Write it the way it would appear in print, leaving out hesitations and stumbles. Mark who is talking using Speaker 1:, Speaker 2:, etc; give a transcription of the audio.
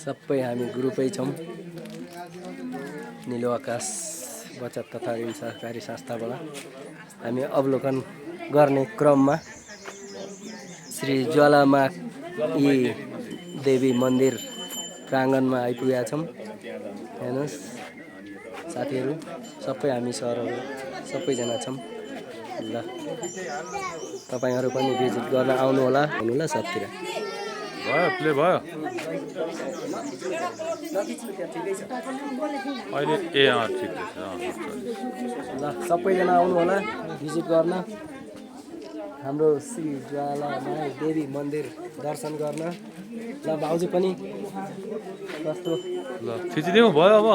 Speaker 1: सबै हामी ग्रुपै छौँ। निलो आकाश बचत तथा ऋण सहकारी संस्थाबाट हामी अवलोकन गर्ने क्रममा श्री ज्वालामा यी देवी मन्दिर प्राङ्गणमा आइपुगेका छौँ। हेर्नुहोस् साथीहरू, सबै हामी सरहरू सबैजना छौँ। ल तपाईँहरू पनि भिजिट गर्न आउनुहोला हुनुला सबतिर।
Speaker 2: भयो प्ले भयो अहिले ए ठिक छ।
Speaker 1: ल सबैजना आउनु होला भिजिट गर्न हाम्रो श्री ज्वालामाई देवी मन्दिर दर्शन गर्न। ल भाउजू पनि कस्तो
Speaker 2: ल खिचिदिउँ भयो अब।